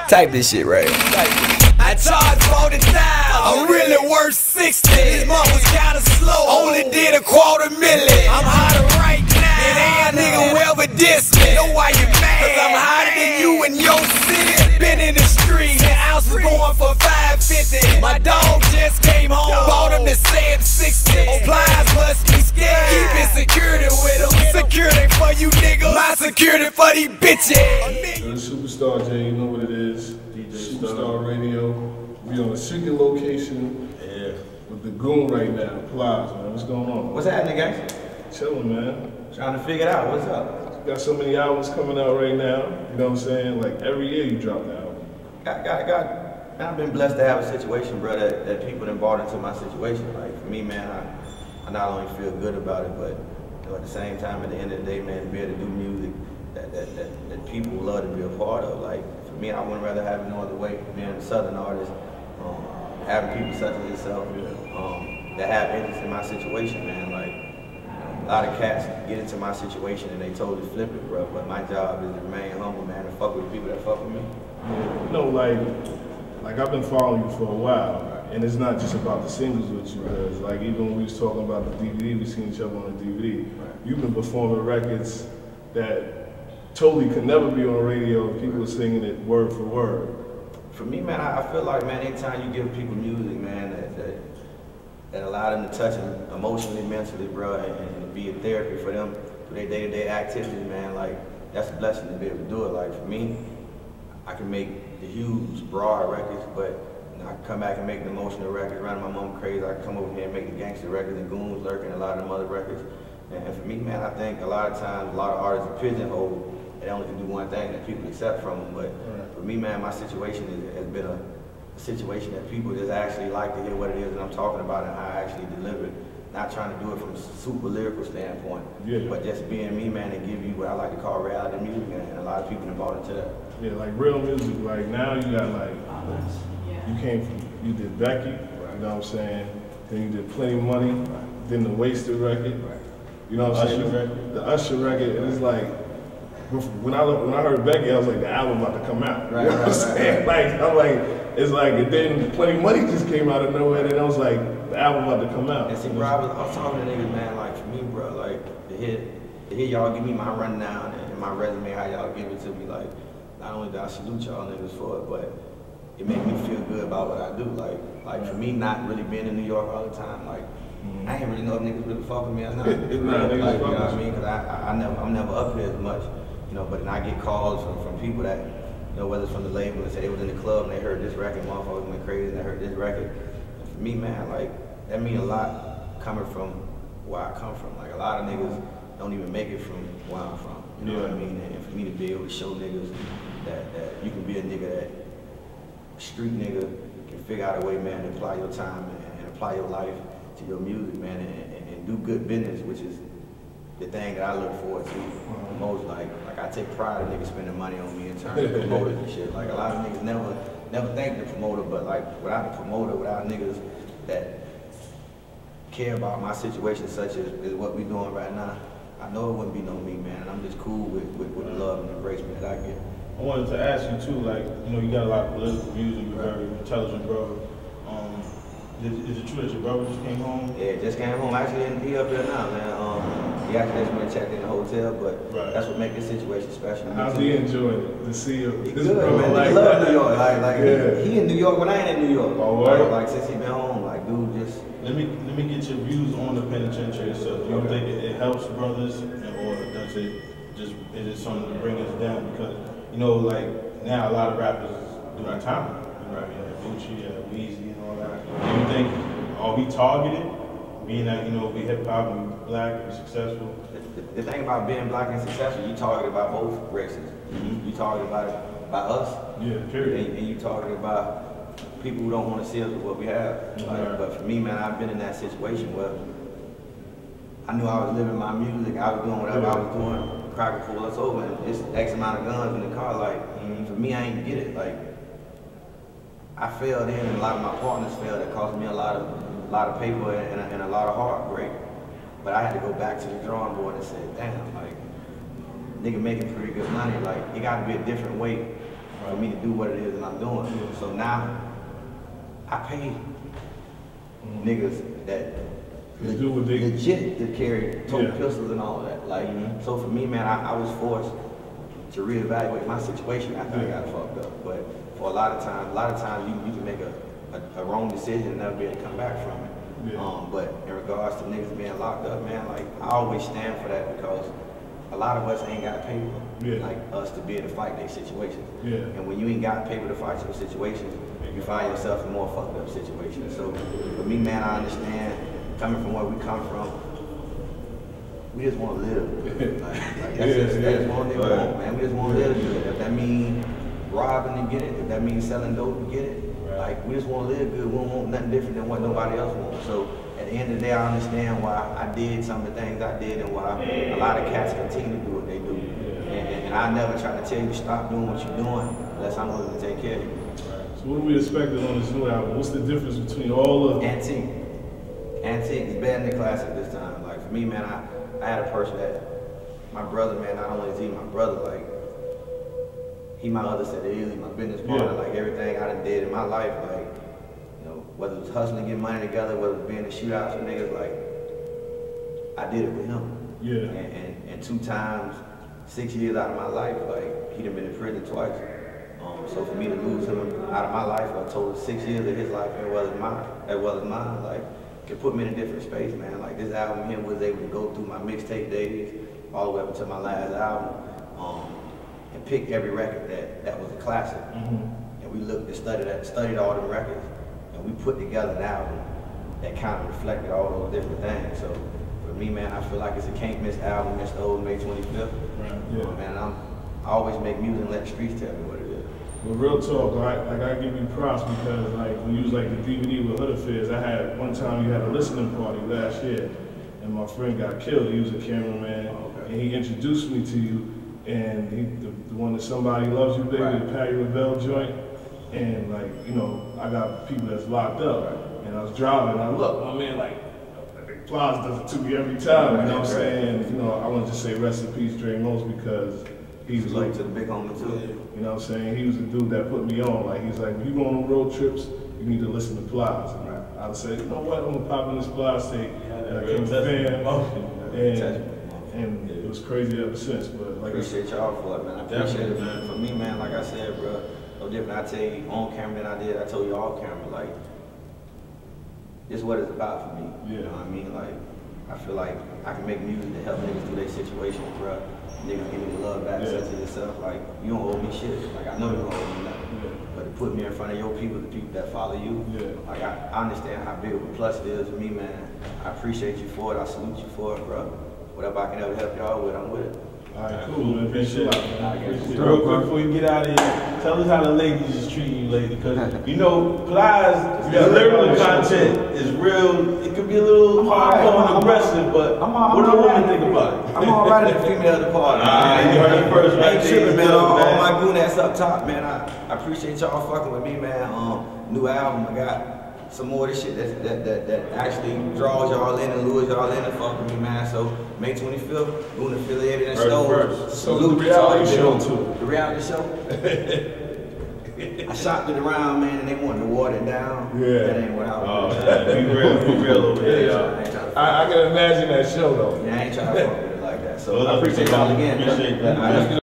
Type this shit right. I charge 40,000. I'm really worth 60. This month was kinda slow. Only did $250,000. I'm hotter right now than any nigga who ever diss me. Know why you mad? Cause I'm hotter than you in your city. Been in the street, the ounce was going for $5.50. My dog just came home, bought him the same 60. On Plies must be scared. Keeping security with him. Security for you niggas. My security for these bitches. The Superstar J, you know what it is. DJ Superstar Radio. We on a secret location with the Goon right now. Plies, man. What's going on? What's happening, guys? Chilling, man. Trying to figure it out. What's up? Got so many albums coming out right now. You know what I'm saying? Like every year you drop an album. Man, I've been blessed to have a situation, bro, that people done brought into my situation. Like for me, man, I not only feel good about it, but you know, at the same time, at the end of the day, man, to be able to do music that people love to be a part of. Like for me, I wouldn't rather have it no other way. Being a Southern artist, having people such as yourself that have interest in my situation, man. Like a lot of cats get into my situation and they totally flip it, bro. But my job is to remain humble, man, and fuck with the people that fuck with me. You know, like I've been following you for a while, and it's not just about the singles with you, because like even when we was talking about the DVD, we seen each other on the DVD. Right. You've been performing records that totally could never be on the radio if people were singing it word for word. For me, man, I feel like, man, anytime you give people music, man, that allow them to touch them emotionally, mentally, bro, and be a therapy for them for their day-to-day activities, man, like, that's a blessing to be able to do it. Like, for me, I can make the huge, broad records, but you know, I can come back and make the emotional records, running my mom crazy. I can come over here and make the gangster records and Goons lurking, a lot of them other records. And for me, man, I think a lot of times, a lot of artists are pigeonholed. They only can do one thing that people accept from them. But for me, man, my situation has been a situation that people just actually like to hear what it is that I'm talking about and how I actually deliver it. Not trying to do it from a super lyrical standpoint, but just being me, man, and give you what I like to call reality music, and a lot of people involved into that. Yeah, like real music. Like now you got like, you did Becky, you know what I'm saying? Then you did Plenty Money, then the Wasted record, you know what I'm saying? The Usher record, and it's like, when I heard Becky, I was like, the album about to come out. You know what I'm saying? Like, I'm like, it's like, and then Plenty Money just came out of nowhere, and I was like, the album about to come out. And see, bro, I was talking to niggas, man, like, for me, bro, like, to hear y'all give me my rundown and my resume, how y'all give it to me, like, not only do I salute y'all niggas for it, but it made me feel good about what I do. Like for me, not really being in New York all the time, like, I ain't really know if niggas really fuck with me or not. Like, you know what I mean? Because I'm never up here as much. You know, but then I get calls from people that, you know, whether it's from the label and say they was in the club and they heard this record, motherfuckers went crazy and they heard this record. And for me, man, like, that mean a lot coming from where I come from. Like, a lot of niggas don't even make it from where I'm from. You know what I mean? And for me to be able to show niggas that you can be a nigga that, street nigga, can figure out a way, man, to apply your time and apply your life to your music, man, and do good business, which is the thing that I look forward to the most. Like I take pride in niggas spending money on me in terms of promoters and shit. Like a lot of niggas never thank the promoter, but like without the promoter, without niggas that care about my situation such as what we doing right now, I know it wouldn't be no me, man. And I'm just cool with the love and embracement that I get. I wanted to ask you too, like, you know, you got a lot of political views and you're very intelligent, brother. Is it true that your brother just came home? Yeah, just came home. Actually, he up here now, man. He actually just went and checked in the hotel, but that's what makes this situation special. How's he enjoying it to see you? He's good, man. Like, he love New York. Like he in New York when I ain't in New York. Like since he been home, like, dude, just. Let me get your views on the penitentiary itself. Do you think it helps brothers, or does it is it something to bring us down? Because you know, like now a lot of rappers doing time, right? Gucci, Weezy, and all that. Do you think are we targeted, being that, you know, we hip hop and black and successful? The thing about being black and successful, you target about both races. You target about us. Yeah, period. And you target about people who don't want to see us with what we have. But for me, man, I've been in that situation where I knew I was living my music, I was doing whatever I was doing. Cracker pull us over, and it's X amount of guns in the car. Like, for me, I ain't get it. Like, I failed in, and a lot of my partners failed. It cost me a lot of paper and a lot of heartbreak. But I had to go back to the drawing board and say, damn, like, nigga making pretty good money. Like, it got to be a different way for me to do what it is that I'm doing. So now, I pay niggas that legit to carry tote pistols and all of that. Like, so for me, man, I was forced to reevaluate my situation after I got fucked up. But for a lot of times you can make a wrong decision and never be able to come back from it. But in regards to niggas being locked up, man, like I always stand for that because a lot of us ain't got paper like us to be able to fight their situations. And when you ain't got paper to fight your situations, you find yourself in more fucked up situations. So for me, man, I understand coming from where we come from. We just want to live. That's one thing we want, man. We just want to live good. If that means robbing to get it, if that means selling dope to get it, like we just want to live good. We don't want nothing different than what nobody else wants. So at the end of the day, I understand why I did some of the things I did and why a lot of cats continue to do what they do. And I never try to tell you stop doing what you're doing unless I'm willing to take care of you. So what are we expecting on this new album? What's the difference between all of them? Antique is better than classic this time. Like for me, man, I had a person that my brother, man, not only is he my brother, like he my other set of easy, my business partner, like everything I done did in my life, like, you know, whether it was hustling to get money together, whether it was being in shootouts with niggas, like, I did it with him. And 2 times, 6 years out of my life, like, he done been in prison twice. So for me to lose him out of my life, a total of 6 years of his life, as well as mine, like, it put me in a different space, man. Like, this album, him was able to go through my mixtape days, all the way up until my last album. And pick every record that was a classic. And we looked and studied all the records, and we put together an album that kind of reflected all those different things. So for me, man, I feel like it's a can't miss album. It's the old May 25th. Man, I always make music and let the streets tell me what it is. Well, real talk, I give you props because like when you was like the DVD with Hood Affairs, I had one time you had a listening party last year, and my friend got killed. He was a cameraman, and he introduced me to you. And the one that Somebody Loves You, baby, the Patty LaBelle joint. And like, you know, I got people that's locked up. And I was driving, and I look, my man, like, Plies does it to me every time, you know what I'm saying? You know, I want to just say rest in peace, Dre Mose, because he was like, to the big homie too. You know what I'm saying? He was the dude that put me on. Like, he's like, when you go on road trips, you need to listen to Plies. And I'd say, you know what, I'm gonna pop in this Plies tape. And I became a fan. And it was crazy ever since, but like appreciate y'all for it, man. I appreciate it, man. For me, man, like I said, bro, no different. I tell you on camera than I did. I told you off camera, like, this is what it's about for me. You know what I mean? Like, I feel like I can make music to help niggas through their situations, bro. Niggas give me the love back, sense of yourself. Like, you don't owe me shit. Like, I know you don't owe me nothing. But to put me in front of your people, the people that follow you, like, I understand how big of a plus it is for me, man. I appreciate you for it. I salute you for it, bro. Whatever I can ever help y'all with, I'm with it. All right, cool, man. Appreciate it. Real quick before you get out of here, tell us how the ladies is treating you lately, because you know, Plies, the lyrical content is real. It could be a little hardcore and aggressive, but what do the women think about it? I'm all right at the female department. You heard it first, right? I ain't tripping, man. All my goon ass up top, man. I appreciate y'all fucking with me, man. New album, I got some more of this shit that actually draws y'all in and lures y'all in and fuck with me, man. So May 25th, Goon affiliated and Stone. So the reality show too. The reality show. I shopped it around, man, and they wanted to water it down. That ain't what I was doing. Be real over here, y'all. I can imagine that show though. Yeah, I ain't trying to fuck with it like that. So I appreciate y'all again. Appreciate that.